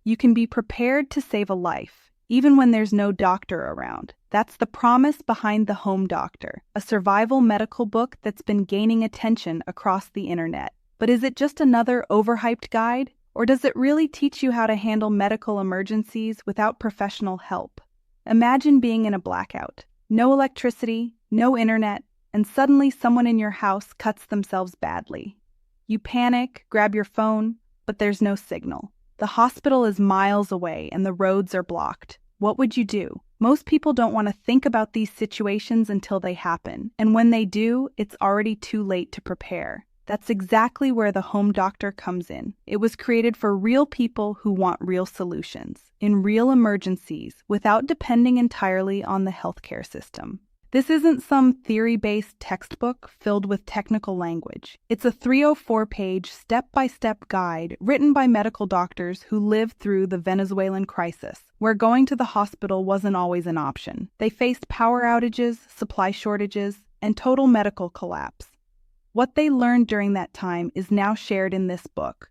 You can be prepared to save a life, even when there's no doctor around. That's the promise behind The Home Doctor, a survival medical book that's been gaining attention across the internet. But is it just another overhyped guide? Or does it really teach you how to handle medical emergencies without professional help? Imagine being in a blackout. No electricity, no internet, and suddenly someone in your house cuts themselves badly. You panic, grab your phone, but there's no signal. The hospital is miles away and the roads are blocked. What would you do? Most people don't want to think about these situations until they happen, and when they do, it's already too late to prepare. That's exactly where The Home Doctor comes in. It was created for real people who want real solutions, in real emergencies, without depending entirely on the healthcare system. This isn't some theory-based textbook filled with technical language. It's a 304-page step-by-step guide written by medical doctors who lived through the Venezuelan crisis, where going to the hospital wasn't always an option. They faced power outages, supply shortages, and total medical collapse. What they learned during that time is now shared in this book.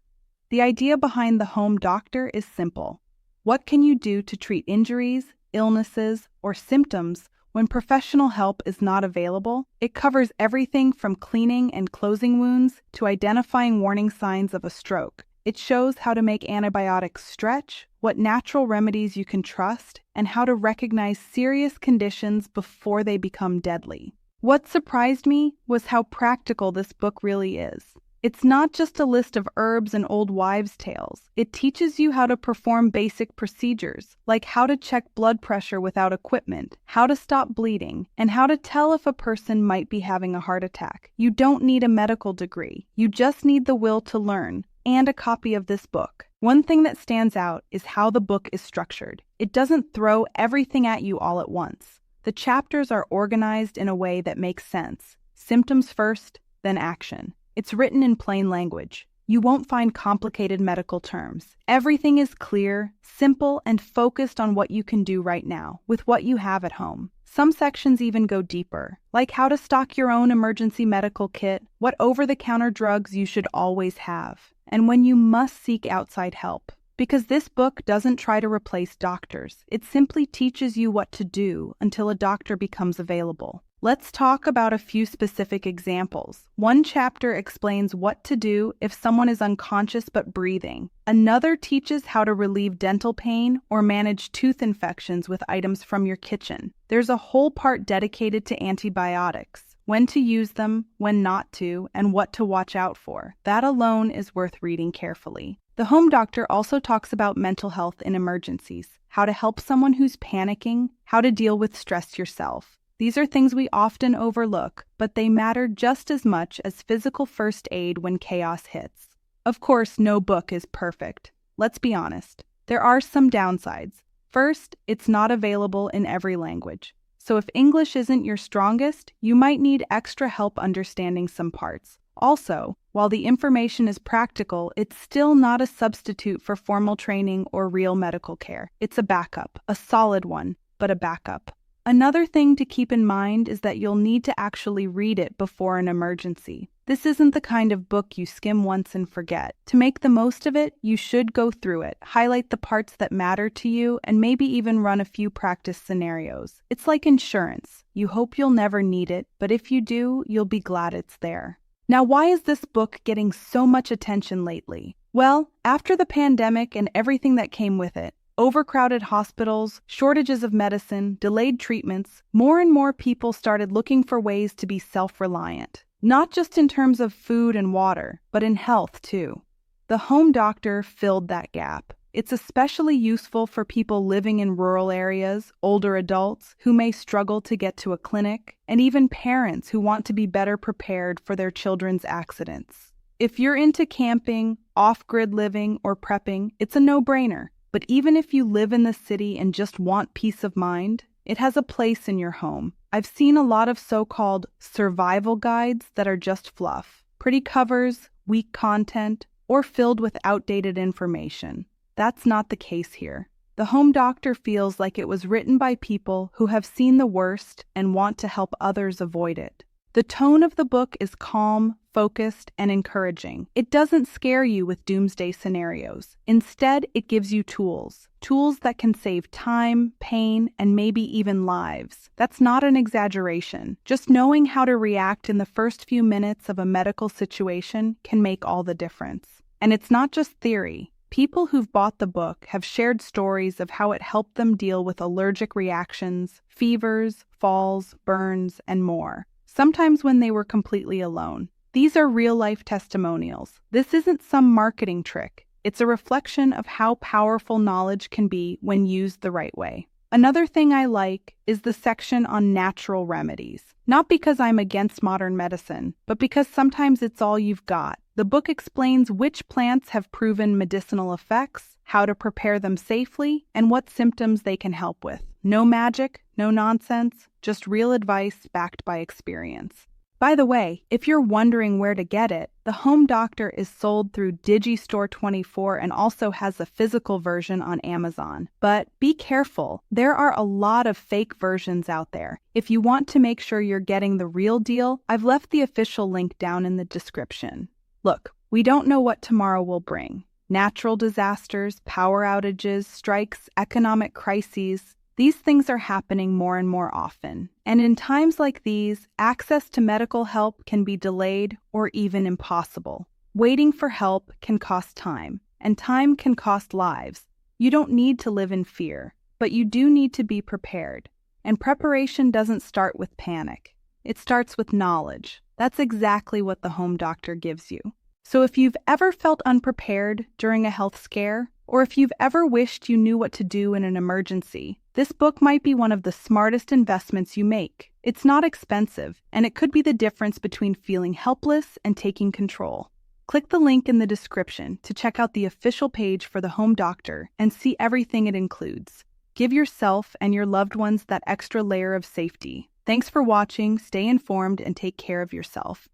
The idea behind The Home Doctor is simple. What can you do to treat injuries, illnesses, or symptoms when professional help is not available? It covers everything from cleaning and closing wounds to identifying warning signs of a stroke. It shows how to make antibiotics stretch, what natural remedies you can trust, and how to recognize serious conditions before they become deadly. What surprised me was how practical this book really is. It's not just a list of herbs and old wives' tales. It teaches you how to perform basic procedures, like how to check blood pressure without equipment, how to stop bleeding, and how to tell if a person might be having a heart attack. You don't need a medical degree. You just need the will to learn and a copy of this book. One thing that stands out is how the book is structured. It doesn't throw everything at you all at once. The chapters are organized in a way that makes sense. Symptoms first, then action. It's written in plain language. You won't find complicated medical terms. Everything is clear, simple, and focused on what you can do right now, with what you have at home. Some sections even go deeper, like how to stock your own emergency medical kit, what over-the-counter drugs you should always have, and when you must seek outside help. Because this book doesn't try to replace doctors. It simply teaches you what to do until a doctor becomes available. Let's talk about a few specific examples. One chapter explains what to do if someone is unconscious but breathing. Another teaches how to relieve dental pain or manage tooth infections with items from your kitchen. There's a whole part dedicated to antibiotics, when to use them, when not to, and what to watch out for. That alone is worth reading carefully. The Home Doctor also talks about mental health in emergencies, how to help someone who's panicking, how to deal with stress yourself. These are things we often overlook, but they matter just as much as physical first aid when chaos hits. Of course, no book is perfect. Let's be honest. There are some downsides. First, it's not available in every language. So if English isn't your strongest, you might need extra help understanding some parts. Also, while the information is practical, it's still not a substitute for formal training or real medical care. It's a backup, a solid one, but a backup. Another thing to keep in mind is that you'll need to actually read it before an emergency. This isn't the kind of book you skim once and forget. To make the most of it, you should go through it, highlight the parts that matter to you, and maybe even run a few practice scenarios. It's like insurance. You hope you'll never need it, but if you do, you'll be glad it's there. Now, why is this book getting so much attention lately? Well, after the pandemic and everything that came with it, overcrowded hospitals, shortages of medicine, delayed treatments, more and more people started looking for ways to be self-reliant. Not just in terms of food and water, but in health too. The Home Doctor filled that gap. It's especially useful for people living in rural areas, older adults who may struggle to get to a clinic, and even parents who want to be better prepared for their children's accidents. If you're into camping, off-grid living, or prepping, it's a no-brainer. But even if you live in the city and just want peace of mind, it has a place in your home. I've seen a lot of so-called survival guides that are just fluff, pretty covers, weak content, or filled with outdated information. That's not the case here. The Home Doctor feels like it was written by people who have seen the worst and want to help others avoid it. The tone of the book is calm, focused, and encouraging. It doesn't scare you with doomsday scenarios. Instead, it gives you tools. Tools that can save time, pain, and maybe even lives. That's not an exaggeration. Just knowing how to react in the first few minutes of a medical situation can make all the difference. And it's not just theory. People who've bought the book have shared stories of how it helped them deal with allergic reactions, fevers, falls, burns, and more, sometimes when they were completely alone. These are real-life testimonials. This isn't some marketing trick. It's a reflection of how powerful knowledge can be when used the right way. Another thing I like is the section on natural remedies. Not because I'm against modern medicine, but because sometimes it's all you've got. The book explains which plants have proven medicinal effects, how to prepare them safely, and what symptoms they can help with. No magic, no nonsense, just real advice backed by experience. By the way, if you're wondering where to get it, The Home Doctor is sold through Digistore24 and also has a physical version on Amazon. But be careful, there are a lot of fake versions out there. If you want to make sure you're getting the real deal, I've left the official link down in the description. Look, we don't know what tomorrow will bring. Natural disasters, power outages, strikes, economic crises, these things are happening more and more often. And in times like these, access to medical help can be delayed or even impossible. Waiting for help can cost time, and time can cost lives. You don't need to live in fear, but you do need to be prepared. And preparation doesn't start with panic. It starts with knowledge. That's exactly what the Home Doctor gives you. So if you've ever felt unprepared during a health scare, or if you've ever wished you knew what to do in an emergency, this book might be one of the smartest investments you make. It's not expensive, and it could be the difference between feeling helpless and taking control. Click the link in the description to check out the official page for the Home Doctor and see everything it includes. Give yourself and your loved ones that extra layer of safety. Thanks for watching, stay informed, and take care of yourself.